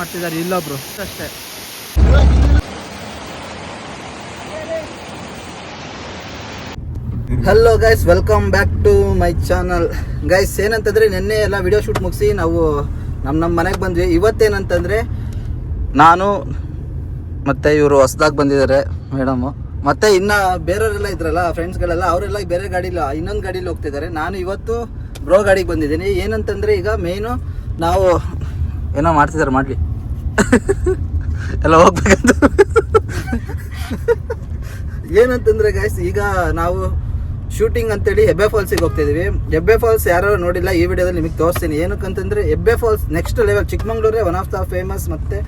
ಮಾಡ್ತಿದ್ದಾರೆ ಇಲ್ಲೊಬ್ರು ಅಷ್ಟೇ. Hello guys, welcome back to my channel. Guys ಏನಂತಂದ್ರೆ ನಿನ್ನೆ ಎಲ್ಲ ವಿಡಿಯೋ ಶೂಟ್ ಮುಗಿಸಿ ನಾವು ನಮ್ಮ ಮನೆಗೆ ಬಂದ್ವಿ. ಇವತ್ತೇನಂತಂದ್ರೆ ನಾನು ಮತ್ತೆ ಇವರು ಹೊಸದಾಗಿ ಬಂದಿದ್ದಾರೆ ಮೇಡಮು, ಮತ್ತೆ ಇನ್ನ ಬೇರೆಯವರೆಲ್ಲ ಇದ್ರಲ್ಲ ಫ್ರೆಂಡ್ಸ್ಗಳೆಲ್ಲ, ಅವರೆಲ್ಲ ಬೇರೆ ಗಾಡಿಲಿ ಇನ್ನೊಂದು ಗಾಡೀಲಿ ಹೋಗ್ತಿದ್ದಾರೆ. ನಾನು ಇವತ್ತು ಬ್ರೋ ಗಾಡಿಗೆ ಬಂದಿದ್ದೀನಿ. ಏನಂತಂದ್ರೆ ಈಗ ಮೇಯ್ನು ನಾವು ಏನೋ ಮಾಡ್ತಿದ್ದಾರೆ ಮಾಡಲಿ ಎಲ್ಲ ಹೋಗ್ಬೇಕಂತ. ಏನಂತಂದ್ರೆ ಗೈಸ್, ಈಗ ನಾವು ಶೂಟಿಂಗ್ ಅಂತೇಳಿ ಹೆಬ್ಬೆ ಫಾಲ್ಸಿಗೆ ಹೋಗ್ತಿದ್ದೀವಿ. ಹೆಬ್ಬೆ ಫಾಲ್ಸ್ ಯಾರು ನೋಡಿಲ್ಲ, ಈ ವಿಡಿಯೋದಲ್ಲಿ ನಿಮಗೆ ತೋರಿಸ್ತೀನಿ. ಏನಕ್ಕಂತಂದ್ರೆ ಹೆಬ್ಬೆ ಫಾಲ್ಸ್ ನೆಕ್ಸ್ಟ್ ಲೆವೆಲ್, ಚಿಕ್ಕಮಂಗ್ಳೂರೇ ಒನ್ ಆಫ್ ದ ಫೇಮಸ್ ಮತ್ತೆ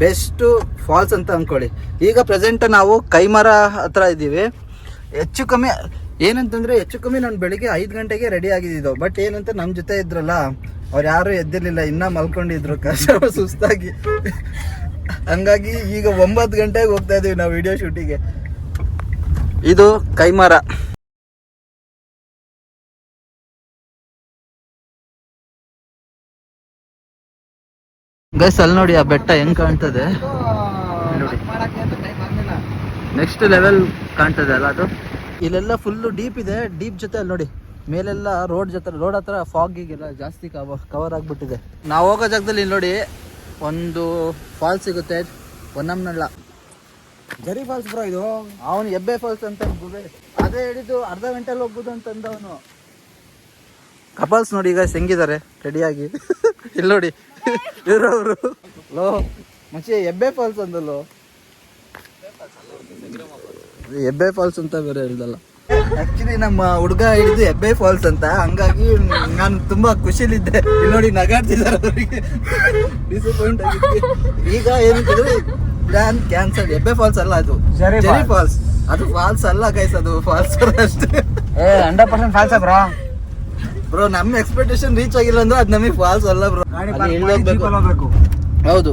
ಬೆಸ್ಟ್ ಫಾಲ್ಸ್ ಅಂತ ಅಂದ್ಕೊಳ್ಳಿ. ಈಗ ಪ್ರೆಸೆಂಟ್ ನಾವು ಕೈಮರ ಹತ್ರ ಇದ್ದೀವಿ. ಹೆಚ್ಚು ಕಮ್ಮಿ ನಾನು ಬೆಳಿಗ್ಗೆ 5 ಗಂಟೆಗೆ ರೆಡಿ ಆಗಿದ್ದು. ಬಟ್ ಏನಂತ ನಮ್ಮ ಜೊತೆ ಇದ್ರಲ್ಲ, ಅವ್ರು ಯಾರು ಎದ್ದಿರ್ಲಿಲ್ಲ, ಇನ್ನೂ ಮಲ್ಕೊಂಡಿದ್ರು ಕಷ್ಟ ಸುಸ್ತಾಗಿ. ಹಂಗಾಗಿ ಈಗ 9 ಗಂಟೆಗೆ ಹೋಗ್ತಾ ಇದೀವಿ ನಾವು ವಿಡಿಯೋ ಶೂಟಿಗೆ. ಇದು ಕೈಮರ. ಗೈಸ್ ಅಲ್ಲಿ ನೋಡಿ ಆ ಬೆಟ್ಟ ಹೆಂಗ್ ಕಾಣ್ತದೆ ನೋಡಿ, ನೆಕ್ಸ್ಟ್ ಲೆವೆಲ್ ಕಾಣ್ತದೆ ಅಲ್ಲ ಅದು. ಇಲ್ಲೆಲ್ಲ ಫುಲ್ಲು ಡೀಪ್ ಇದೆ. ಡೀಪ್ ಜೊತೆ ಅಲ್ಲಿ ನೋಡಿ ಮೇಲೆಲ್ಲ ರೋಡ್ ಹತ್ರ ಫಾಗಿಗೆಲ್ಲ ಜಾಸ್ತಿ ಕವರ್ ಆಗಿಬಿಟ್ಟಿದೆ. ನಾವು ಹೋಗೋ ಜಾಗದಲ್ಲಿ ಇಲ್ಲಿ ನೋಡಿ ಒಂದು ಫಾಲ್ಸ್ ಸಿಗುತ್ತೆ, ಹೊನ್ನಂನಳ್ಳ ಜರಿ ಫಾಲ್ಸ್ ಬ್ರೋ. ಇದು ಅವನು ಹೆಬ್ಬೆ ಫಾಲ್ಸ್ ಅಂತ ಅದೇ ಹೇಳಿದ್ದು, ಅರ್ಧ ಗಂಟೆಲಿ ಹೋಗ್ಬೋದು ಅಂತಂದ ಅವನು. ಕಪಲ್ಸ್ ನೋಡಿ ಈಗ ಹೆಂಗಿದ್ದಾರೆ ರೆಡಿಯಾಗಿ. ಇಲ್ಲಿ ನೋಡಿ ಇರೋರು ಲೋ ಮಚ್ಚಿ ಹೆಬ್ಬೆ ಫಾಲ್ಸ್ ಅಂದಲ್ಲೋ, ಹೆಬ್ಬೆ ಫಾಲ್ಸ್ ಅಂತ ಬೇರೆ ಹೇಳ್ದಲ್ಲ. ಆಕ್ಚುಲಿ ನಮ್ಮ ಹುಡುಗ ಹಿಡಿದು ಹೆಬ್ಬೆ ಫಾಲ್ಸ್ ಅಂತ, ಹಂಗಾಗಿ ನಾನು ತುಂಬಾ ಖುಷಿಲಿದ್ದೆ. ಇಲ್ಲಿ ನೋಡಿ ನಗಾಡ್ತಿದ್ದಾರೆ ಅವರಿಗೆ, ಡಿಸಪಾಯಿಂಟ್ ಆಗಿದ್ದೆ. ಈಗ ಏನಂತಂದ್ರೆ ಪ್ಲಾನ್ ಕ್ಯಾನ್ಸಲ್. ಹೆಬ್ಬೆ ಫಾಲ್ಸ್ ಅಲ್ಲ, ಅದು ಜರಿ ಫಾಲ್ಸ್. ಅದು ಫಾಲ್ಸ್ ಅಲ್ಲ ಗೈಸ್, ಅದು ಫಾಲ್ಸ್ ಅಷ್ಟೇ. 100% ಫಾಲ್ಸ್ ಬ್ರೋ ನಮ್ಮ ಎಕ್ಸ್ಪೆಕ್ಟೇಷನ್ ರೀಚ್ ಆಗಿಲ್ಲ ಅಂದ್ರೆ ಅದು ನಮಗೆ ಫಾಲ್ಸ್ ಅಲ್ಲ ಬ್ರೋ. ಹೌದು,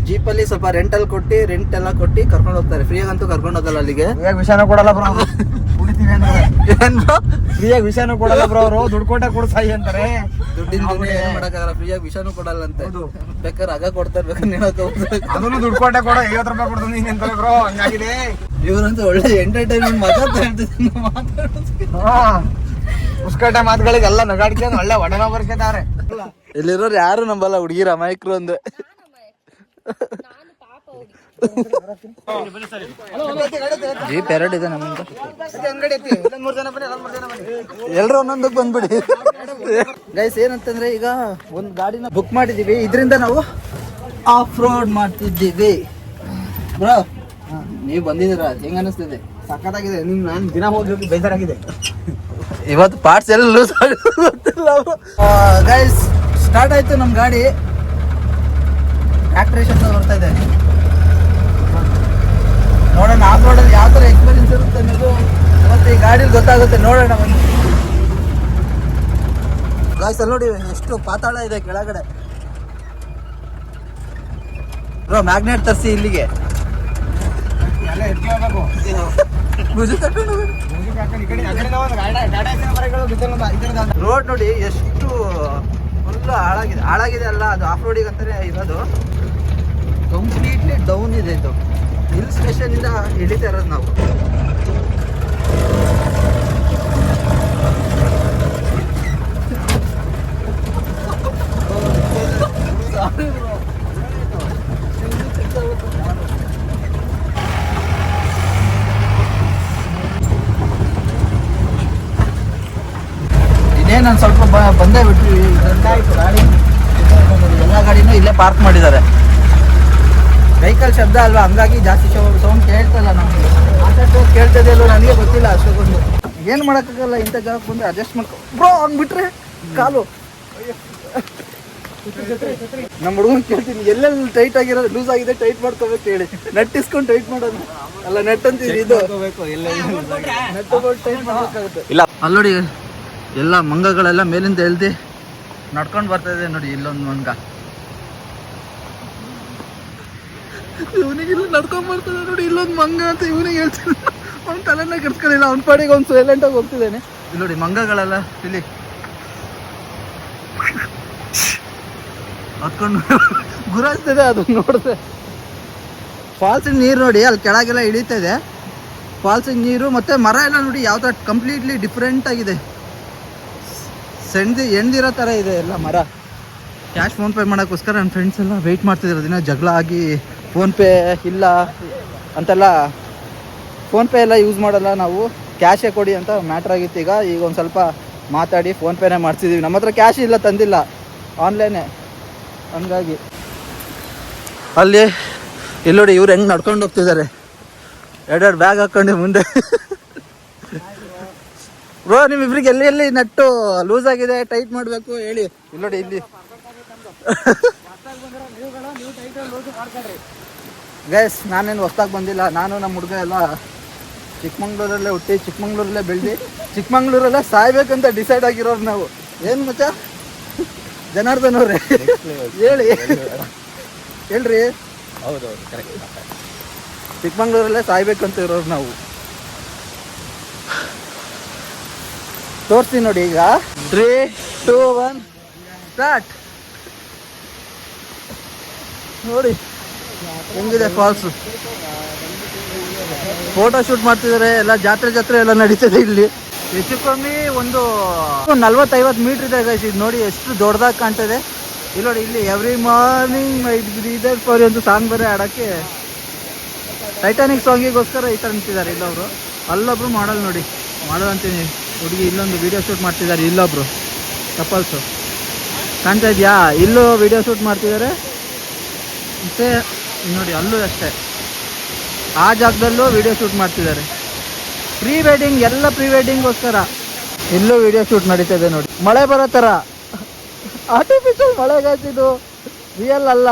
ಜೀಪಲ್ಲಿ ಸ್ವಲ್ಪ ರೆಂಟ್ ಎಲ್ಲ ಕೊಟ್ಟು ಕರ್ಕೊಂಡು ಹೋಗ್ತಾರೆ. ಫ್ರೀಯಾಗಿ ಅಂತೂ ಕರ್ಕೊಂಡು ಹೋಗಲ್ಲ ಅಲ್ಲಿಗೆ. ವಿಷಯನೂ ಕೊಡಲ್ಲ ಬ್ರೋ, ಫ್ರೀಯಾಗಿ ವಿಷಯನೂ ಕೊಡಲ್ಲ ಬ್ರೋ. ಅವರು ದುಡ್ಡು ಕೊಟ್ಟ ಕೊಡ್ಸಾಯಿ ಅಂತಾರೆ. ದುಡ್ಡಿನ ಏನ್ ಮಾಡಕ್ಕಾಗಲ್ಲ, ಫ್ರೀಯಾಗಿ ವಿಷಯನೂ ಕೊಡಲ್ಲ ಅಂತ. ಬೇಕಾದ್ರೆ ಆಗ ಕೊಡ್ತಾರೆ, ಬೇಕಾದ್ರೆ ಅದನ್ನು ದುಡ್ಡು ಕೊಟ್ಟ ಕೊಡ 50 ರೂಪಾಯಿ ಕೊಡ್ತೀನಿ ಹಿಂಗೆ ಅಂತಾರೆ ಬ್ರೋ. ಹಂಗಾಗಿದೆ ಇವ್ರಂತೂ ಒಳ್ಳೆ ಎಂಟರ್ಟೈನ್ಮೆಂಟ್ ಮಾತಾಡ್ತಿದ್ದಾರೆ. ಪುಷ್ಕಟ ಮಾತುಗಳಿಗೆಲ್ಲ ನಗಾಡ್ಕೊಂಡು ಒಳ್ಳೆ ಒಡನ ಬರ್ಕಿದ್ದಾರೆ. ಇಲ್ಲಿರೋರು ಯಾರು ನಂಬಲ್ಲ ಹುಡುಗಿರ ಅಮಾಯಕರು ಅಂದ್ರೆ. ಜೀಪ್ 2 ಇದೆ ನಮ್ದು. ಎಲ್ರು ಒಂದೊಂದಕ್ಕೆ ಬಂದ್ಬಿಡಿ. ಗೈಸ್ ಏನಂತಂದ್ರೆ ಈಗ ಒಂದು ಗಾಡಿನ ಬುಕ್ ಮಾಡಿದೀವಿ. ಇದರಿಂದ ನಾವು ಆಫ್ ರೋಡ್ ಮಾಡ್ತಿದ್ದೀವಿ. ಬ್ರೋ ನೀವು ಬಂದಿದ್ದೀರಾ, ಹೆಂಗ ಅನಿಸ್ತಿದೆ? ಸಖತ್ತಾಗಿದೆ. ನಾನು ದಿನ ಹೋಗಿ ಬೇಜಾರಾಗಿದೆ. ಇವತ್ತು ಪಾರ್ಟ್ಸ್ ಎಲ್ಲ ಲೂಸ್ ಗೊತ್ತಿಲ್ಲ. ಗೈಸ್ ಸ್ಟಾರ್ಟ್ ಆಯ್ತು ನಮ್ಮ ಗಾಡಿ. ಫ್ಯಾಕ್ಟ್ರಿ ಶಬ್ದ ಬರ್ತಾ ಇದೆ. ನೋಡೋಣ ಆಫ್ ರೋಡಲ್ಲಿ ಯಾವ ಥರ ಎಕ್ಸ್ಪೀರಿಯನ್ಸ್ ಇರುತ್ತೆ ಅನ್ನೋದು ಮತ್ತೆ ಈ ಗಾಡೀಲಿ ಗೊತ್ತಾಗುತ್ತೆ. ನೋಡೋಣ ಬನ್ನಿ. ಗಾಯ್ಸ್ ಅಲ್ಲಿ ನೋಡಿ ಎಷ್ಟು ಪಾತಾಳ ಇದೆ ಕೆಳಗಡೆ. ಬ್ರೋ ಮ್ಯಾಗ್ನೆಟ್ ತರಿಸಿ ಇಲ್ಲಿಗೆ. ರೋಡ್ ನೋಡಿ ಎಷ್ಟು ಫುಲ್ ಹಾಳಾಗಿದೆ ಅಲ್ಲ, ಅದು ಆಫ್ ರೋಡಿಗೆ ಅಂತಾನೆ ಇರೋದು. ಕಂಪ್ಲೀಟ್ಲಿ ಡೌನ್ ಇದೆ ಇದು. ಹಿಲ್ ಸ್ಟೇಷನ್ ಇಂದ ಇಳಿತಾ ಇರೋದು ನಾವು. ಇನ್ನೇನು ನಾನು ಸ್ವಲ್ಪ ಬಂದೇ ಬಿಟ್ವಿ. ಗಾಡಿ ಎಲ್ಲ ಗಾಡಿನೂ ಇಲ್ಲೇ ಪಾರ್ಕ್ ಮಾಡಿದ್ದಾರೆ. ವೆಹಿಕಲ್ ಶಬ್ದ ಅಲ್ವಾ, ಹಂಗಾಗಿ ಜಾಸ್ತಿ ಸೌಂಡ್ ಕೇಳ್ತಲ್ಲ. ನಮಗೆ ಮಾತಾಡ್ತು ಕೇಳ್ತದೆ ಅಲ್ವ ನನಗೆ ಗೊತ್ತಿಲ್ಲ ಅಷ್ಟೊಂದು. ಏನು ಮಾಡೋಕ್ಕಾಗಲ್ಲ, ಇಂಥ ಜಾಗಕ್ಕೆ ಬಂದರೆ ಅಡ್ಜಸ್ಟ್ ಮಾಡ್ಕೊ ಬ್ರೋ. ಹಂಗ್ಬಿಟ್ರೆ ಕಾಲು ನಮ್ಮ ಹುಡುಗನ್ ಕೇಳ್ತೀನಿ, ಎಲ್ಲೆಲ್ಲಿ ಟೈಟ್ ಆಗಿರೋದು ಲೂಸ್ ಆಗಿದೆ ಟೈಟ್ ಮಾಡ್ಕೋಬೇಕು ಹೇಳಿ. ನೆಟ್ ಇಸ್ಕೊಂಡು ಟೈಟ್ ಮಾಡೋದು ಅಲ್ಲ, ನೆಟ್ ಅಂತೀವಿ ಇದು ನೆಟ್ ಟೈಟ್ ಮಾಡಬೇಕಾಗುತ್ತೆ. ಇಲ್ಲ ಅಲ್ಲಿ ನೋಡಿ ಎಲ್ಲ ಮಂಗಗಳೆಲ್ಲ ಮೇಲಿಂದ ಎಳ್ದು ನಡ್ಕೊಂಡು ಬರ್ತಾ ಇದೆ ನೋಡಿ. ಇಲ್ಲೊಂದು ಮಂಗ ಇವನಿಗಿಲ್ಲ ನಡ್ಕೊಂಡ್ ಬರ್ತದೆ ನೋಡಿ. ಇಲ್ಲೊಂದು ಮಂಗ ಅಂತ ಇವನಿಗೆ ಹೇಳ್ತೀನಿ. ಅವ್ನ ತಲೆನ ಕೆಡ್ಸ್ಕೊಳ್ಳಿಲ್ಲ, ಅವ್ನ ಪಾಡಿಗೆ ಅವ್ನು ಸೈಲೆಂಟಾಗಿ ಹೋಗ್ತಿದ್ದಾನೆ. ಇಲ್ಲಿ ನೋಡಿ ಮಂಗಗಳೆಲ್ಲ ಇಲ್ಲಿ ಹತ್ಕೊಂಡು ಗುರಾಯಿಸ್ತದೆ ಅದು ನೋಡಿದ್ರೆ. ಫಾಲ್ಸಿನ ನೀರು ನೋಡಿ ಅಲ್ಲಿ ಕೆಳಗೆಲ್ಲ ಇಳೀತದೆ. ಫಾಲ್ಸಿನ ನೀರು ಮತ್ತು ಮರ ಎಲ್ಲ ನೋಡಿ ಯಾವ ಥರ ಕಂಪ್ಲೀಟ್ಲಿ ಡಿಫ್ರೆಂಟ್ ಆಗಿದೆ. ಎಣ್ದಿರೋ ಥರ ಇದೆ ಎಲ್ಲ ಮರ. ಕ್ಯಾಶ್ ಫೋನ್ಪೇ ಮಾಡೋಕ್ಕೋಸ್ಕರ ನನ್ನ ಫ್ರೆಂಡ್ಸ್ ಎಲ್ಲ ವೆಯ್ಟ್ ಮಾಡ್ತಿದ್ರು. ದಿನ ಜಗಳ ಆಗಿ ಫೋನ್ಪೇ ಇಲ್ಲ ಅಂತೆಲ್ಲ, ಫೋನ್ಪೇ ಎಲ್ಲ ಯೂಸ್ ಮಾಡಲ್ಲ ನಾವು, ಕ್ಯಾಶೇ ಕೊಡಿ ಅಂತ ಮ್ಯಾಟ್ರ್ ಆಗಿತ್ತು. ಈಗ ಒಂದು ಸ್ವಲ್ಪ ಮಾತಾಡಿ ಫೋನ್ಪೇನೇ ಮಾಡ್ತಿದ್ದೀವಿ. ನಮ್ಮ ಹತ್ರ ಕ್ಯಾಶ್ ಇಲ್ಲ, ತಂದಿಲ್ಲ, ಆನ್ಲೈನೇ. ಹಂಗಾಗಿ ಅಲ್ಲಿ ಇಲ್ಲಿ ನೋಡಿ ಇವ್ರು ಹೆಂಗೆ ನಡ್ಕೊಂಡು ಹೋಗ್ತಿದ್ದಾರೆ, ಎರಡೆರಡು ಬ್ಯಾಗ್ ಹಾಕ್ಕೊಂಡು ಮುಂದೆ. ಬ್ರೋ ನಿಮ್ಮಿಬ್ರಿಗೆ ಎಲ್ಲಿ ನಟ್ಟು ಲೂಸ್ ಆಗಿದೆ, ಟೈಟ್ ಮಾಡಬೇಕು ಹೇಳಿ. ಇಲ್ಲಿ ನೋಡಿ ಇಲ್ಲಿ ಗೈಸ್, ನಾನೇನು ಹೊಸ್ದಾಗಿ ಬಂದಿಲ್ಲ. ನಾನು ನಮ್ಮ ಹುಡುಗ ಎಲ್ಲ ಚಿಕ್ಕಮಂಗ್ಳೂರಲ್ಲೇ ಹುಟ್ಟಿ, ಚಿಕ್ಕಮಂಗ್ಳೂರಲ್ಲೇ ಬೆಳೆದು, ಚಿಕ್ಕಮಂಗ್ಳೂರಲ್ಲೇ ಸಾಯ್ಬೇಕಂತ ಡಿಸೈಡ್ ಆಗಿರೋರು ನಾವು. ಏನು ಮಚ್ಚ ಜನಾರ್ದನ್ ಅವ್ರೆ ಹೇಳಿ, ಹೇಳ್ರಿ. ಹೌದೌದು, ಕರೆಕ್ಟ್. ಚಿಕ್ಕಮಂಗ್ಳೂರಲ್ಲೇ ಸಾಯ್ಬೇಕಂತ ಇರೋರು ನಾವು. ತೋರಿಸ್ತೀನಿ ನೋಡಿ. ಈಗ 3, 2, 1 ಸ್ಟಾರ್ಟ್. ನೋಡಿ ಹೆಂಗಿದೆ ಫಾಲ್ಸು. ಫೋಟೋ ಶೂಟ್ ಮಾಡ್ತಿದ್ದಾರೆ ಎಲ್ಲ. ಜಾತ್ರೆ ಎಲ್ಲ ನಡೀತದೆ ಇಲ್ಲಿ. ಹೆಚ್ಚು ಕಮ್ಮಿ ಒಂದು 40-50 ಮೀಟ್ರ್ ಇದೆ ಗೈಸ್. ಇದು ನೋಡಿ ಎಷ್ಟು ದೊಡ್ಡದಾಗಿ ಕಾಣ್ತದೆ. ಇಲ್ಲಿ ನೋಡಿ, ಇಲ್ಲಿ ಎವ್ರಿ ಮಾರ್ನಿಂಗ್ ಇದರ್ ಫಾರ್ ಒಂದು ಸಾಂಗ್ ಬೇರೆ ಆಡೋಕ್ಕೆ, ಟೈಟಾನಿಕ್ ಸಾಂಗಿಗೋಸ್ಕರ ಈ ಥರ ನಿಂತಿದ್ದಾರೆ ಇಲ್ಲೊಬ್ರು. ಅಲ್ಲೊಬ್ರು ಮಾಡಲ್ ನೋಡಿ, ಮಾಡಲ್ ಅಂತೀನಿ ಹುಡುಗಿ. ಇಲ್ಲೊಂದು ವೀಡಿಯೋ ಶೂಟ್ ಮಾಡ್ತಿದ್ದಾರೆ ಇಲ್ಲೊಬ್ರು ಕಪಲ್ಸು, ಕಾಣ್ತಾ ಇದೆಯಾ? ಇಲ್ಲೂ ವೀಡಿಯೋ ಶೂಟ್ ಮಾಡ್ತಿದ್ದಾರೆ. ಮತ್ತು ನೋಡಿ ಅಲ್ಲೂ ಅಷ್ಟೇ, ಆ ಜಾಗದಲ್ಲೂ ವೀಡಿಯೋ ಶೂಟ್ ಮಾಡ್ತಿದ್ದಾರೆ. ಪ್ರೀ ವೆಡ್ಡಿಂಗ್, ಎಲ್ಲ ಪ್ರೀ ವೆಡ್ಡಿಂಗ್ಗೋಸ್ಕರ. ಇಲ್ಲೂ ವೀಡಿಯೋ ಶೂಟ್ ನಡೀತದೆ ನೋಡಿ. ಮಳೆ ಬರೋ ಥರ ಆರ್ಟಿಫಿಷಿಯಲ್ ಮಳೆಗಾಯ್ತಿದ್ದು, ರಿಯಲ್ ಅಲ್ಲ.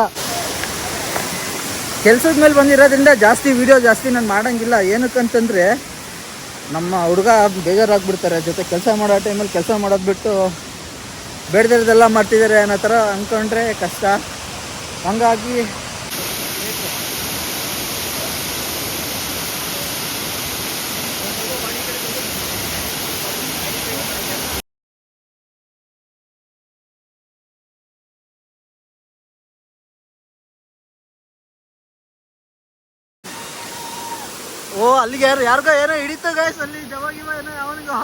ಕೆಲ್ಸದ ಮೇಲೆ ಬಂದಿರೋದ್ರಿಂದ ವೀಡಿಯೋ ಜಾಸ್ತಿ ನಾನು ಮಾಡೋಂಗಿಲ್ಲ. ಏನಕ್ಕಂತಂದರೆ ನಮ್ಮ ಹುಡುಗ ಬೇಜಾರಾಗ್ಬಿಡ್ತಾರೆ. ಜೊತೆ ಕೆಲಸ ಮಾಡೋ ಟೈಮಲ್ಲಿ ಕೆಲಸ ಮಾಡೋದು ಬಿಟ್ಟು ಬೇಡದಿರೋದೆಲ್ಲ ಮಾಡ್ತಿದ್ದಾರೆ ಅನ್ನೋ ಥರ ಅಂದ್ಕೊಂಡ್ರೆ ಕಷ್ಟ. ಹಂಗಾಗಿ ಓ ಅಲ್ಲಿಗೆ ಯಾರಿಗೋ ಏನೋ ಹಿಡಿತ ಗೈಸ್, ಅಲ್ಲಿ ಜವಾಗಿವ ಏನೋ ಯಾವನಿಗೋ.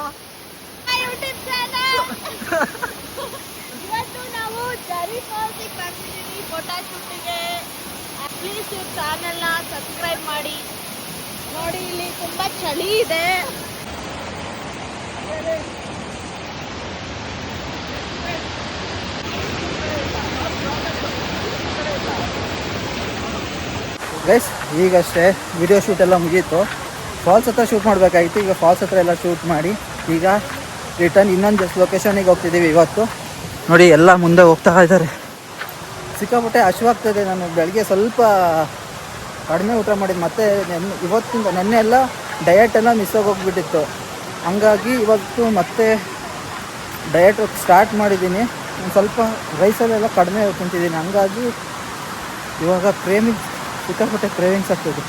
ಇವತ್ತು ನಾವು ಜರಿ ಫಾಲ್ಸಿಗೆ ಬಂದಿದ್ದೀವಿ ಫೋಟೋ ಶೂಟಿಗೆ. ಪ್ಲೀಸ್ ಈ ಚಾನೆಲ್ನ ಸಬ್ಸ್ಕ್ರೈಬ್ ಮಾಡಿ. ನೋಡಿ ಇಲ್ಲಿ ತುಂಬ ಚಳಿ ಇದೆ. ಗೈಸ್ ಈಗಷ್ಟೇ ವಿಡಿಯೋ ಶೂಟ್ ಎಲ್ಲ ಮುಗೀತು. ಫಾಲ್ಸ್ ಹತ್ರ ಶೂಟ್ ಮಾಡಬೇಕಾಗಿತ್ತು. ಈಗ ಫಾಲ್ಸ್ ಹತ್ರ ಎಲ್ಲ ಶೂಟ್ ಮಾಡಿ ಈಗ ರಿಟರ್ನ್ ಇನ್ನೊಂದು ಲೊಕೇಶನಿಗೆ ಹೋಗ್ತಿದ್ದೀವಿ ಇವತ್ತು. ನೋಡಿ ಎಲ್ಲ ಮುಂದೆ ಹೋಗ್ತಾ ಇದ್ದಾರೆ. ಸಿಕ್ಕಾಪಟ್ಟೆ ಹಶ್ವಾಗ್ತದೆ. ನಾನು ಬೆಳಗ್ಗೆ ಸ್ವಲ್ಪ ಕಡಿಮೆ ಊಟ ಮಾಡಿದ್ದು, ಮತ್ತು ಇವತ್ತಿಂದ ನೆನ್ನೆ ಎಲ್ಲ ಡಯಟ್ ಎಲ್ಲ ಮಿಸ್ ಆಗೋಗ್ಬಿಟ್ಟಿತ್ತು. ಹಂಗಾಗಿ ಇವತ್ತು ಮತ್ತೆ ಡಯಟ್ ಸ್ಟಾರ್ಟ್ ಮಾಡಿದ್ದೀನಿ. ಒಂದು ಸ್ವಲ್ಪ ರೈಸಲ್ಲೆಲ್ಲ ಕಡಿಮೆ ತಿಂತಿದ್ದೀನಿ. ಹಂಗಾಗಿ ಇವಾಗ ಸಿಕ್ಕಾಪಟ್ಟೆ ಕ್ರೇವಿಂಗ್ಸ್ ಆಗ್ತದೆ.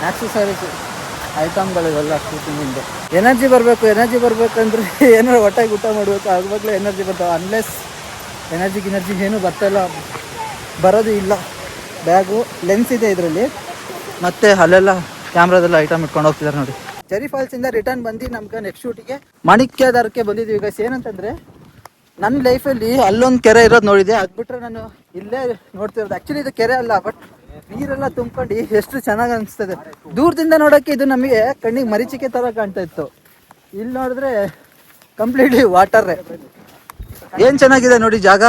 ಎಕ್ಸಸೈಸ್ ಐಟಮ್ಗಳಿವೆಲ್ಲ ಶೂಟಿಂಗಿಂದ ಎನರ್ಜಿ ಬರಬೇಕಂದ್ರೆ ಏನಾರು ಹೊಟ್ಟೆಗೆ ಊಟ ಮಾಡಬೇಕು, ಆವಾಗಲೇ ಎನರ್ಜಿ ಬರ್ತಾವೆ. ಅನ್ಲೆಸ್ ಎನರ್ಜಿ ಏನೂ ಬರ್ತಾಯಿಲ್ಲ, ಬರೋದು ಇಲ್ಲ. ಬ್ಯಾಗು ಲೆನ್ಸ್ ಇದೆ ಇದರಲ್ಲಿ, ಮತ್ತು ಅಲ್ಲೆಲ್ಲ ಕ್ಯಾಮ್ರಾದೆಲ್ಲ ಐಟಮ್ ಇಟ್ಕೊಂಡು ಹೋಗ್ತಿದ್ದಾರೆ ನೋಡಿ. ಚೆರಿ ಫಾಲ್ಸಿಂದ ರಿಟರ್ನ್ ಬಂದು ನಮ್ಗೆ ನೆಕ್ಸ್ಟ್ ಶೂಟಿಗೆ ಮಾಣಿಕ್ಯದಾರಕ್ಕೆ ಬಂದಿದ್ದೀವಿ ಗೈಸ್. ಏನಂತಂದರೆ ನನ್ನ ಲೈಫಲ್ಲಿ ಅಲ್ಲೊಂದು ಕೆರೆ ಇರೋದು ನೋಡಿದೆ, ಅದು ಬಿಟ್ಟರೆ ನಾನು ಇಲ್ಲೇ ನೋಡ್ತಿರೋದು. ಆ್ಯಕ್ಚುಲಿ ಇದು ಕೆರೆ ಅಲ್ಲ, ಬಟ್ ನೀರೆಲ್ಲ ತುಂಬ್ಕೊಂಡು ಎಷ್ಟು ಚೆನ್ನಾಗಿ ಅನಿಸ್ತದೆ. ದೂರದಿಂದ ನೋಡೋಕ್ಕೆ ಇದು ನಮಗೆ ಕಣ್ಣಿಗೆ ಮರೀಚಿಕೆ ಥರ ಕಾಣ್ತಾ ಇತ್ತು. ಇಲ್ಲಿ ನೋಡಿದ್ರೆ ಕಂಪ್ಲೀಟ್ಲಿ ವಾಟರೇ. ಏನು ಚೆನ್ನಾಗಿದೆ ನೋಡಿ ಜಾಗ.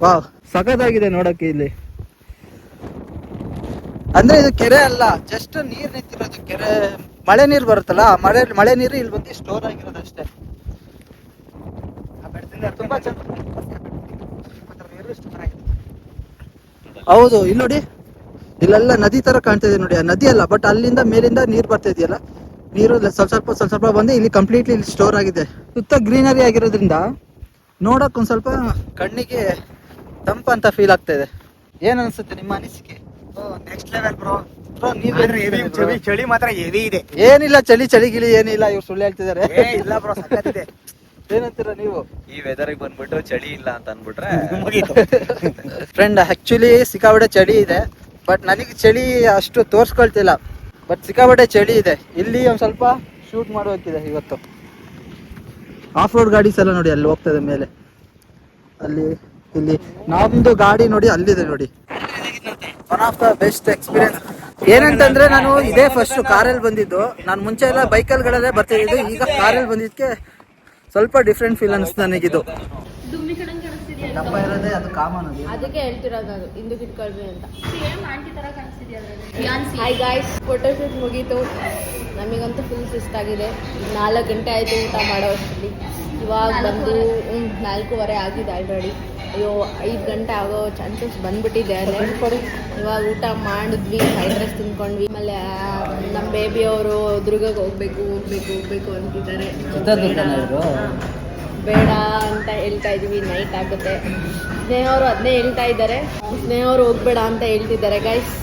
ವಾವ್, ಸಖತ್ತಾಗಿದೆ ನೋಡೋಕ್ಕೆ ಇಲ್ಲಿ. ಅಂದರೆ ಇದು ಕೆರೆ ಅಲ್ಲ, ಜಸ್ಟ್ ನೀರು ನಿಂತಿರೋದು. ಕೆರೆ ಮಳೆ ನೀರು ಬರುತ್ತಲ್ಲ, ಮಳೆ ನೀರು ಇಲ್ಲಿ ಬಂದು ಸ್ಟೋರ್ ಆಗಿರೋದು ಅಷ್ಟೇ. ತುಂಬ ಹೌದು, ಇಲ್ಲಿ ನೋಡಿ, ಇಲ್ಲೆಲ್ಲ ನದಿ ತರ ಕಾಣ್ತಿದೆ ನೋಡಿ. ಆ ನದಿ ಅಲ್ಲ, ಬಟ್ ಅಲ್ಲಿಂದ ಮೇಲಿಂದ ನೀರು ಬರ್ತಾ ಇದೆಯಲ್ಲ, ನೀರು ಸ್ವಲ್ಪ ಬಂದು ಇಲ್ಲಿ ಕಂಪ್ಲೀಟ್ಲಿ ಇಲ್ಲಿ ಸ್ಟೋರ್ ಆಗಿದೆ. ಸುತ್ತ ಗ್ರೀನರಿ ಆಗಿರೋದ್ರಿಂದ ನೋಡಕ್ ಒಂದ್ ಸ್ವಲ್ಪ ಕಣ್ಣಿಗೆ ತಂಪ ಅಂತ ಫೀಲ್ ಆಗ್ತಾ ಇದೆ. ಏನ್ ಅನ್ಸುತ್ತೆ ನಿಮ್ಮ ಅನಿಸಿಕೆ? Next level bro. ಚಳಿ ಮಾತ್ರ ಹೆವಿ ಇದೆ. ಏನಿಲ್ಲ, ಚಳಿ ಗಿಳಿ ಏನಿಲ್ಲ. ಇವ್ರು ಸುಳ್ಳು ಹೇಳ್ತಿದ್ದಾರೆ. ಇಲ್ಲ ಬ್ರೋ, ಸಕ್ಕತ್ತಿದೆ. ಏನಂತೀರಾ ನೀವು? ಈ ವೆದರ್ಗೆ ಬಂದ್ಬಿಟ್ಟು ಚಳಿ ಇಲ್ಲ ಅಂತ ಅನ್ಬಿಟ್ರೆ ಫ್ರೆಂಡ್ ಆಕ್ಚುಲಿ ಸಿಕ್ಕಾಪಟ್ಟೆ ಚಳಿ ಇದೆ, ಬಟ್ ನನಗೆ ಚಳಿ ಅಷ್ಟು ತೋರ್ಸ್ಕೊಳ್ತಿಲ್ಲ, ಬಟ್ ಸಿಕ್ಕಾಪಟ್ಟೆ ಚಳಿ ಇದೆ. ಇಲ್ಲಿ ಒಂದು ಸ್ವಲ್ಪ ಶೂಟ್ ಮಾಡೋಕ್ಕಿದೆ ಇವತ್ತು. ಆಫ್ ರೋಡ್ ಗಾಡೀಸ್ ಎಲ್ಲ ನೋಡಿ ಅಲ್ಲಿ ಹೋಗ್ತದೆ ಮೇಲೆ, ಅಲ್ಲಿ ಇಲ್ಲಿ ನಮ್ದು ಗಾಡಿ ನೋಡಿ ಅಲ್ಲಿದೆ ನೋಡಿ. One of the best experience. ಏನಂತಂದ್ರೆ ನಾನು ಇದೇ ಫಸ್ಟ್ ಕಾರಲ್ಲಿ ಬಂದಿದ್ದು. ನಾನು ಮುಂಚೆ ಎಲ್ಲ ಬೈಕಲ್ಗಳಲ್ಲೇ ಬರ್ತಿದ್ದು, ಈಗ ಕಾರಲ್ಲಿ ಬಂದಿದ್ದಕ್ಕೆ ಸ್ವಲ್ಪ ಡಿಫ್ರೆಂಟ್ ಫೀಲ್ ಅನಿಸ್ತು ನನಗಿದು. ದುಮ್ಮಿ ಕಣಂಗ್ ಕಾಣಿಸ್ತಿದ್ಯಾ? ದಪ್ಪ ಇರೋದೇ ಅದು ಕಾಮನ್. ಅದಕ್ಕೆ ಹೇಳ್ತಿರೋದು ನಾನು ಹಿಂದಕ್ಕೆ ಇಟ್ಕೊಳ್ರಿ ಅಂತ. ಸೇಮ್ ಆಂಟಿ ತರ ಕಾಣಿಸ್ತಿದ್ಯಾ? ಹಾಯ್ ಗಾಯ್ಸ್, ಫೋಟೋಶೂಟ್ ಮುಗೀತು. ನಮಗಂತೂ ಫುಲ್ ಸುಸ್ತಾಗಿದೆ. 4 ಗಂಟೆ ಆಯಿತು ಊಟ ಮಾಡೋ ಅಷ್ಟರಲ್ಲಿ. ಇವಾಗ ಬಂದು 4:15 ಆಗಿದೆ ಆಲ್ರೆಡಿ. ಅಯ್ಯೋ 5 ಗಂಟೆ ಆಗೋ ಚಾನ್ಸಸ್ ಬಂದ್ಬಿಟ್ಟಿದೆ. ಇವಾಗ ಊಟ ಮಾಡಿದ್ವಿ, ಫ್ರೈಡ್ ರೈಸ್ ತಿನ್ಕೊಂಡ್ವಿ. ಆಮೇಲೆ ನಮ್ಮ ಬೇಬಿಯವರು ದುರ್ಗಕ್ಕೆ ಹೋಗ್ಬೇಕು ಅಂತಿದ್ದಾರೆ. ಬೇಡ ಅಂತ ಹೇಳ್ತಾ ಇದೀವಿ, ನೈಟ್ ಆಗುತ್ತೆ. ಸ್ನೇಹವರು ಅದನ್ನೇ ಹೇಳ್ತಾ ಇದ್ದಾರೆ, ಸ್ನೇಹವರು ಹೋಗ್ಬೇಡ ಅಂತ ಹೇಳ್ತಿದ್ದಾರೆ ಗೈಸ್.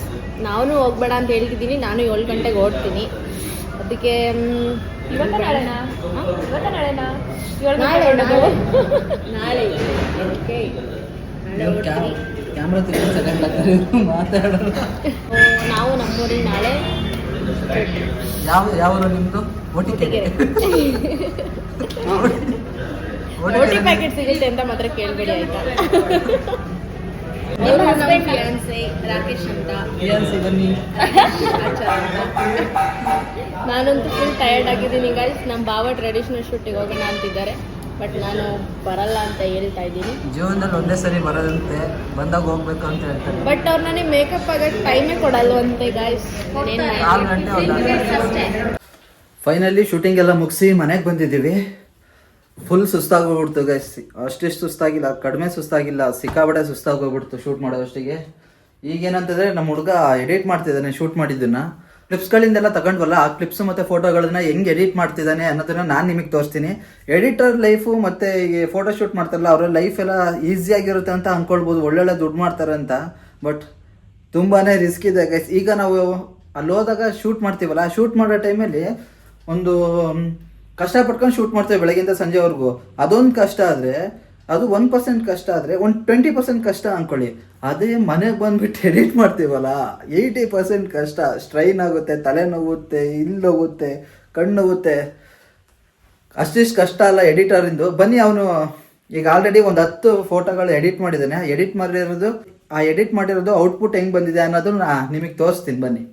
ನಾನು ಹೋಗ್ಬೇಡ ಅಂತ ಹೇಳ್ತಿದ್ದೀನಿ. ನಾನು 7 ಗಂಟೆಗೆ ಹೊರಡ್ತೀನಿ. ಅದಕ್ಕೆ ನಾಳೆ ಓಕೆ ನಾವು ನಮ್ಮೂರಿಗೆ ನಾಳೆ ಯಾವ ನಿಮ್ದು ಓಟಿ ಪ್ಯಾಕೆಟ್ ಸಿಗುತ್ತೆ ಅಂತ ಮಾತ್ರ ಕೇಳಬೇಡಿ ಆಯ್ತಾ. ಇವರು ನಮ್ಮ ಫಿಯಾನ್ಸೆ ರಾಕೇಶ್ ಅಂತ. ನಾನಂತೂ ಫುಲ್ ಟಯರ್ಡ್ ಆಗಿದ್ದೀನಿ ಗೈಸ್. ನಮ್ಮ ಬಾವ ಟ್ರೆಡಿಷನಲ್ ಶೂಟಿಗೆ ಹೋಗೋಣ ಅಂತಿದ್ದಾರೆ, ಬಟ್ ನಾನು ಬರಲ್ಲ ಅಂತ ಹೇಳ್ತಾ ಇದ್ದೀನಿ. ಜೀವನದಲ್ಲಿ ಒಂದೇ ಸರಿ ಬರೋದಂತೆ, ಬಂದಾಗ ಹೋಗ್ಬೇಕು ಅಂತ ಹೇಳ್ತಾರೆ. ಬಟ್ ಅವ್ರು ನನಗೆ ಮೇಕಪ್ ಆಗೋಕ್ಕೆ ಟೈಮೇ ಕೊಡಲ್ವಂತೆ ಗೈಸ್. ಫೈನಲಿ ಶೂಟಿಂಗ್ ಎಲ್ಲ ಮುಗಿಸಿ ಮನೆಗೆ ಬಂದಿದ್ದೀವಿ. Full ಸುಸ್ತಾಗೋಗ್ಬಿಡ್ತು guys. ಅಷ್ಟಿಷ್ಟು ಸುಸ್ತಾಗಿಲ್ಲ, ಕಡಿಮೆ ಸುಸ್ತಾಗಿಲ್ಲ, ಸಿಕ್ಕಾಪಟ್ಟೆ ಸುಸ್ತಾಗೋಗ್ಬಿಡ್ತು ಶೂಟ್ ಮಾಡೋಷ್ಟಕ್ಕೆ. ಈಗೇನಂತಂದರೆ ನಮ್ಮ ಹುಡುಗ ಎಡಿಟ್ ಮಾಡ್ತಿದ್ದಾನೆ ಶೂಟ್ ಮಾಡಿದ್ದನ್ನು. ಕ್ಲಿಪ್ಸ್ಗಳಿಂದೆಲ್ಲ ತಗೊಂಡ್ವಲ್ಲ, ಆ ಕ್ಲಿಪ್ಸ್ ಮತ್ತು ಫೋಟೋಗಳನ್ನ ಹೆಂಗೆ ಎಡಿಟ್ ಮಾಡ್ತಿದ್ದಾನೆ ಅನ್ನೋದನ್ನು ನಾನು ನಿಮಗೆ ತೋರಿಸ್ತೀನಿ. ಎಡಿಟರ್ ಲೈಫು ಮತ್ತು ಈ ಫೋಟೋ ಶೂಟ್ ಮಾಡ್ತಾರಲ್ಲ, ಅವರ ಲೈಫ್ ಎಲ್ಲ ಈಸಿಯಾಗಿರುತ್ತೆ ಅಂತ ಅಂದ್ಕೊಳ್ಬೋದು, ಒಳ್ಳೊಳ್ಳೆ ದುಡ್ಡು ಮಾಡ್ತಾರೆ ಅಂತ. ಬಟ್ ತುಂಬಾ ರಿಸ್ಕ್ ಇದೆ ಗೈಸ್. ಈಗ ನಾವು ಅಲ್ಲಿ ಹೋದಾಗ ಶೂಟ್ ಮಾಡ್ತೀವಲ್ಲ, ಆ ಶೂಟ್ ಮಾಡೋ ಟೈಮಲ್ಲಿ ಒಂದು ಕಷ್ಟಪಟ್ಕೊಂಡು ಶೂಟ್ ಮಾಡ್ತೇವೆ ಬೆಳಗ್ಗಿಂದ ಸಂಜೆವರೆಗೂ. ಅದೊಂದು ಕಷ್ಟ ಆದರೆ, ಅದು 1% ಕಷ್ಟ ಆದರೆ, ಒಂದು 20% ಕಷ್ಟ ಅಂದ್ಕೊಳ್ಳಿ. ಅದೇ ಮನೆಗೆ ಬಂದುಬಿಟ್ಟು ಎಡಿಟ್ ಮಾಡ್ತೀವಲ್ಲ, 80% ಕಷ್ಟ. ಸ್ಟ್ರೈನ್ ಆಗುತ್ತೆ, ತಲೆ ನೋವುತ್ತೆ, ಇಲ್ಲಿ ಹೋಗುತ್ತೆ, ಕಣ್ಣು ನೋವುತ್ತೆ. ಅಷ್ಟಿಷ್ಟು ಕಷ್ಟ ಅಲ್ಲ ಎಡಿಟರಿಂದು. ಬನ್ನಿ, ಅವನು ಈಗ ಆಲ್ರೆಡಿ ಒಂದು 10 ಫೋಟೋಗಳು ಎಡಿಟ್ ಮಾಡಿದ್ದಾನೆ. ಆ ಎಡಿಟ್ ಮಾಡಿರೋದು ಔಟ್ಪುಟ್ ಹೆಂಗೆ ಬಂದಿದೆ ಅನ್ನೋದನ್ನ ನಿಮಗೆ ತೋರಿಸ್ತೀನಿ ಬನ್ನಿ.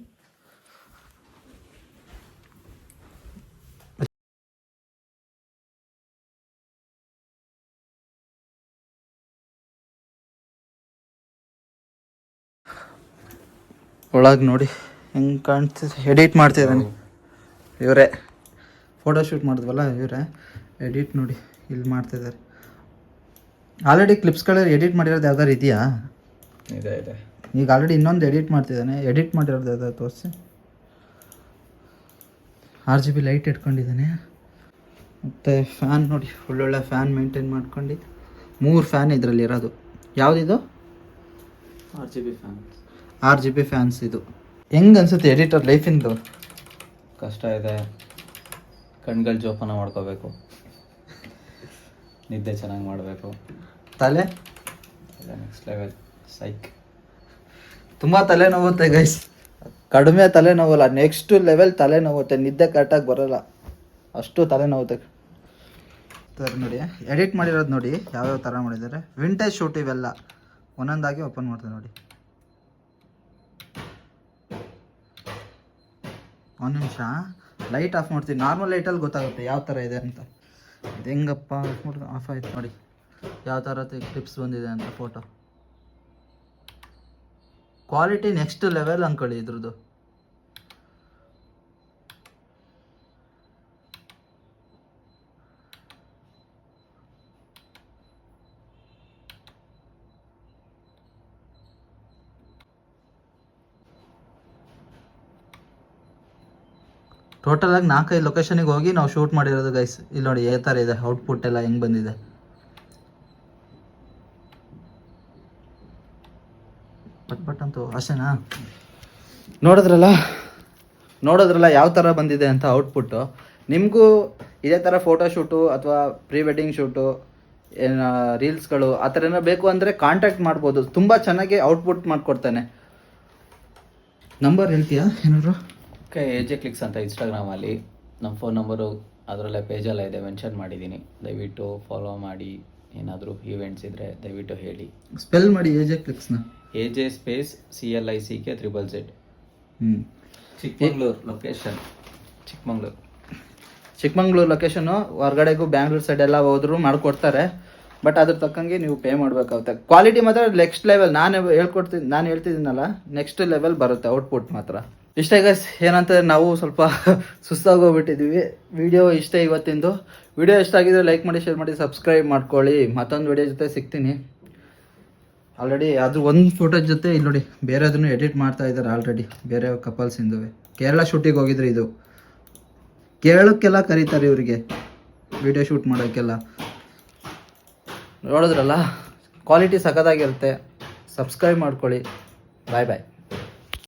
ಒಳಗೆ ನೋಡಿ ಹೆಂಗೆ ಕಾಣ್ತಿದೆ, ಎಡಿಟ್ ಮಾಡ್ತಿದ್ದಾನೆ ಇವರೇ. ಫೋಟೋ ಶೂಟ್ ಮಾಡಿದ್ವಲ್ಲ ಇವರೇ, ಎಡಿಟ್ ನೋಡಿ ಇಲ್ಲಿ ಮಾಡ್ತಿದ್ದಾರೆ. ಆಲ್ರೆಡಿ ಕ್ಲಿಪ್ಸ್ಗಳಲ್ಲಿ ಎಡಿಟ್ ಮಾಡಿರೋದು ಯಾವ್ದಾರು ಇದೆಯಾ? ಇದೆ. ಈಗ ಆಲ್ರೆಡಿ ಇನ್ನೊಂದು ಎಡಿಟ್ ಮಾಡ್ತಿದ್ದಾನೆ. ಎಡಿಟ್ ಮಾಡಿರೋದು ಯಾವ್ದಾರು ತೋರಿಸಿ. RGB ಲೈಟ್ ಇಟ್ಕೊಂಡಿದ್ದಾನೆ. ಮತ್ತು ಫ್ಯಾನ್ ನೋಡಿ, ಒಳ್ಳೊಳ್ಳೆ ಫ್ಯಾನ್ ಮೇಂಟೈನ್ ಮಾಡ್ಕೊಂಡು. 3 ಫ್ಯಾನ್ ಇದರಲ್ಲಿ ಇರೋದು. ಯಾವುದಿದು? RGB fans. ಇದು ಹೆಂಗೆ ಅನ್ಸುತ್ತೆ ಎಡಿಟರ್ ಲೈಫಿಂದು? ಕಷ್ಟ ಇದೆ. ಕಣ್ಗಳು ಜೋಪಾನ ಮಾಡ್ಕೋಬೇಕು, ನಿದ್ದೆ ಚೆನ್ನಾಗಿ ಮಾಡಬೇಕು. ತಲೆ ನೆಕ್ಸ್ಟ್ ಲೆವೆಲ್ ಸೈಕ್. ತುಂಬ ತಲೆನೋವುತ್ತೆ ಗೈಸ್. ಕಡಿಮೆ ತಲೆನೋವಲ್ಲ, ನೆಕ್ಸ್ಟ್ ಲೆವೆಲ್ ತಲೆನೋವುತ್ತೆ. ನಿದ್ದೆ ಕರೆಕ್ಟಾಗಿ ಬರೋಲ್ಲ, ಅಷ್ಟು ತಲೆನೋವುತ್ತೆ ಸರ್. ನೋಡಿ ಎಡಿಟ್ ಮಾಡಿರೋದು ನೋಡಿ ಯಾವ್ಯಾವ ಥರ ಮಾಡಿದ್ದಾರೆ. ವಿಂಟೇಜ್ ಶೂಟ್ ಇವೆಲ್ಲ ಒಂದೊಂದಾಗಿ ಓಪನ್ ಮಾಡ್ತಾರೆ ನೋಡಿ. ಒಂದು ನಿಮಿಷ ಲೈಟ್ ಆಫ್ ಮಾಡ್ತೀನಿ. ನಾರ್ಮಲ್ ಲೈಟಲ್ಲಿ ಗೊತ್ತಾಗುತ್ತೆ ಯಾವ ಥರ ಇದೆ ಅಂತ. ಇದು ಹೆಂಗಪ್ಪ ಆಫ್ ಆಯ್ತು ನೋಡಿ, ಯಾವ ಥರ ಕ್ಲಿಪ್ಸ್ ಬಂದಿದೆ ಅಂತ. ಫೋಟೋ ಕ್ವಾಲಿಟಿ ನೆಕ್ಸ್ಟ್ ಲೆವೆಲ್ ಅಂದ್ಕೊಳ್ಳಿ ಇದ್ರದ್ದು. ಟೋಟಲಾಗಿ 4-5 ಲೊಕೇಶನಿಗೆ ಹೋಗಿ ನಾವು ಶೂಟ್ ಮಾಡಿರೋದು ಗೈಸ್. ಇಲ್ಲಿ ನೋಡಿ ಯಾವ ಥರ ಇದೆ ಔಟ್ಪುಟ್ ಎಲ್ಲ ಹೆಂಗೆ ಬಂದಿದೆ. ಪಟ್ ಅಂತೂ ಅಷ್ಟೇನಾ? ನೋಡಿದ್ರಲ್ಲ ಯಾವ ಥರ ಬಂದಿದೆ ಅಂತ ಔಟ್ಪುಟ್ಟು. ನಿಮಗೂ ಇದೇ ಥರ ಫೋಟೋಶೂಟು ಅಥವಾ ಪ್ರೀ ವೆಡ್ಡಿಂಗ್ ಶೂಟು ಏನು ರೀಲ್ಸ್ಗಳು ಆ ಥರ ಏನೋ ಬೇಕು ಅಂದರೆ ಕಾಂಟ್ಯಾಕ್ಟ್ ಮಾಡ್ಬೋದು. ತುಂಬ ಚೆನ್ನಾಗಿ ಔಟ್ಪುಟ್ ಮಾಡಿಕೊಡ್ತಾನೆ. ನಂಬರ್ ಹೇಳ್ತೀಯಾ ಏನಾದ್ರು? ಓಕೆ, AJ ಕ್ಲಿಕ್ಸ್ ಅಂತ ಇನ್ಸ್ಟಾಗ್ರಾಮಲ್ಲಿ ನಮ್ಮ ಫೋನ್ ನಂಬರು ಅದರಲ್ಲೇ ಪೇಜೆಲ್ಲ ಇದೆ, ಮೆನ್ಷನ್ ಮಾಡಿದ್ದೀನಿ. ದಯವಿಟ್ಟು ಫಾಲೋ ಮಾಡಿ. ಏನಾದರೂ ಈವೆಂಟ್ಸ್ ಇದ್ದರೆ ದಯವಿಟ್ಟು ಹೇಳಿ. ಸ್ಪೆಲ್ ಮಾಡಿ AJ ಕ್ಲಿಕ್ಸ್ನ. AJ space CLICK ZZZ. ಹ್ಞೂ. ಚಿಕ್ಕಮಂಗ್ಳೂರು ಲೊಕೇಶನ್. ಚಿಕ್ಕಮಂಗ್ಳೂರು ಲೊಕೇಶನು. ಹೊರಗಡೆಗೂ ಬ್ಯಾಂಗ್ಳೂರು ಸೈಡ್ ಎಲ್ಲ ಹೋದ್ರು ಮಾಡಿಕೊಡ್ತಾರೆ. ಬಟ್ ಅದ್ರ ತಕ್ಕಂಗೆ ನೀವು ಪೇ ಮಾಡಬೇಕಾಗುತ್ತೆ. ಕ್ವಾಲಿಟಿ ಮಾತ್ರ ನೆಕ್ಸ್ಟ್ ಲೆವೆಲ್. ನಾನು ಹೇಳ್ತಿದ್ದೀನಲ್ಲ, ನೆಕ್ಸ್ಟ್ ಲೆವೆಲ್ ಬರುತ್ತೆ ಔಟ್ಪುಟ್ ಮಾತ್ರ. ಇಷ್ಟೇ ಗೈಸ್, ಏನಂತ ನಾವು ಸ್ವಲ್ಪ ಸುಸ್ತಾಗೋಗ್ಬಿಟ್ಟಿದ್ವಿ. ವಿಡಿಯೋ ಇಷ್ಟೇ ಇವತ್ತಿಂದು. ವಿಡಿಯೋ ಇಷ್ಟ ಆಗಿದ್ರೆ ಲೈಕ್ ಮಾಡಿ, ಶೇರ್ ಮಾಡಿ, ಸಬ್ಸ್ಕ್ರೈಬ್ ಮಾಡ್ಕೊಳ್ಳಿ. ಮತ್ತೊಂದು ವಿಡಿಯೋ ಜೊತೆ ಸಿಗ್ತೀನಿ. ಆಲ್ರೆಡಿ ಅದು ಒಂದು ಫೋಟೋ ಜೊತೆ ಇಲ್ಲಿ ನೋಡಿ ಬೇರೆ ಅದನ್ನು ಎಡಿಟ್ ಮಾಡ್ತಾ ಇದ್ದಾರೆ ಆಲ್ರೆಡಿ. ಬೇರೆ ಕಪಲ್ಸಿಂದವೆ ಕೇರಳ ಶೂಟಿಗೆ ಹೋಗಿದ್ರು. ಇದು ಕೇರಳಕ್ಕೆಲ್ಲ ಕರೀತಾರೆ ಇವರಿಗೆ ವಿಡಿಯೋ ಶೂಟ್ ಮಾಡೋಕ್ಕೆಲ್ಲ. ನೋಡಿದ್ರಲ್ಲ, ಕ್ವಾಲಿಟಿ ಸಖತ್ತಾಗಿರುತ್ತೆ. ಸಬ್ಸ್ಕ್ರೈಬ್ ಮಾಡ್ಕೊಳ್ಳಿ. ಬಾಯ್ ಬಾಯ್.